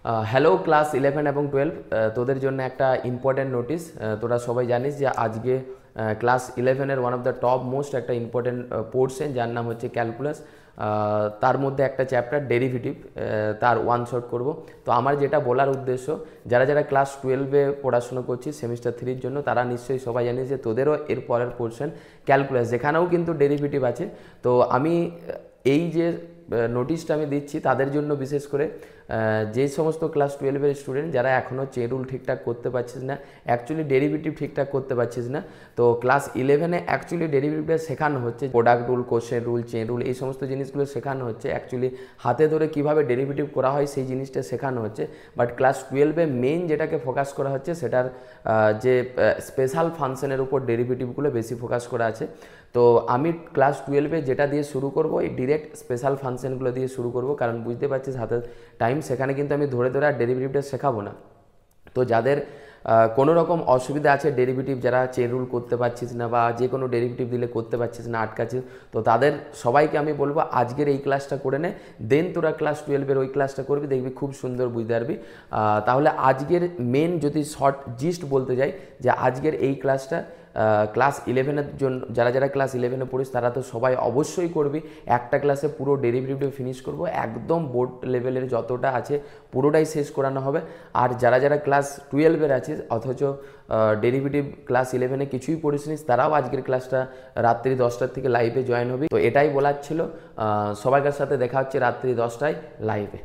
Hello class 11 এবং 12, তোদের জন্য একটা ইম্পর্টেন্ট নোটিস। তোরা সবাই জানিস যে আজকে ক্লাস 11-এর one of the topmost একটা ইম্পর্টেন্ট পোর্শন যার নাম হচ্ছে ক্যালকুলাস। তার মধ্যে একটা চ্যাপ্টার ডেরিভেটিভ, তার ওয়ান শট করব। তো আমার যেটা বলার উদ্দেশ্য, যারা যারা ক্লাস 12-এ পড়াশোনা করছিস সেমিস্টার 3-র জন্য, তারা নিশ্চয়ই সবাই জানিস যে তোদেরও এর পরের পোর্শন ক্যালকুলাস, যেখানেও কিন্তু ডেরিভেটিভ আছে। তো আমি এই যে নোটিশটা আমি দিচ্ছি তাদের জন্য, বিশেষ করে যে সমস্ত ক্লাস 12-এর স্টুডেন্ট যারা এখনও চেন রুল ঠিকঠাক করতে পারছিস না, অ্যাকচুয়ালি ডেরিভেটিভ ঠিকঠাক করতে পারছিস না। তো ক্লাস 11-এ অ্যাকচুয়ালি ডেরিভেটিভটা শেখানো হচ্ছে, product rule, question rule, chain rule, এই সমস্ত জিনিসগুলো শেখানো হচ্ছে। অ্যাকচুয়ালি হাতে ধরে কীভাবে ডেরিভেটিভ করা হয় সেই জিনিসটা শেখানো হচ্ছে। বাট ক্লাস 12-এ মেইন যেটাকে ফোকাস করা হচ্ছে সেটার যে স্পেশাল ফাংশনের উপর ডেরিভেটিভগুলো বেশি ফোকাস করা আছে। তো আমি ক্লাস 12-এ যেটা দিয়ে শুরু করব, এই ডিরেক্ট স্পেশাল ফাংশনগুলো দিয়ে শুরু করব, কারণ বুঝতে পারছিস হাতে টাইম, সেখানে কিন্তু আমি ধরে ধরে আর ডেরিভেটিভটা শেখাবো না। তো যাদের কোনো রকম অসুবিধা আছে, ডেরিভেটিভ যারা চেন রুল করতে পারছিস না বা যে কোনো ডেরিভেটিভ দিলে করতে পারছিস না, আটকাচ্ছিস, তো তাদের সবাইকে আমি বলবো আজকের এই ক্লাসটা করে নে, দেন তোরা ক্লাস 12-এর ওই ক্লাসটা করবি, দেখবি খুব সুন্দর বুঝতে পারবি। তাহলে আজকের মেন যদি শর্ট জিস্ট বলতে যাই, যে আজকের এই ক্লাসটা ক্লাস 11-এর জন্য, যারা যারা ক্লাস 11-এ পড়িস তারা তো সবাই অবশ্যই করবি। একটা ক্লাসে পুরো ডেরিভেটিভটা ফিনিশ করব, একদম বোর্ড লেভেলের যতটা আছে পুরোটাই শেষ করানো হবে। আর যারা যারা ক্লাস 12-এর আছিস অথচ ডেরিভেটিভ ক্লাস 11-এ কিছুই পড়িসনিস, তারাও আজকের ক্লাসটা রাত্রি 10টার থেকে লাইভে জয়েন হবি। তো এটাই বলার ছিল। সবার সাথে দেখা হচ্ছে রাত্রি 10টায় লাইভে।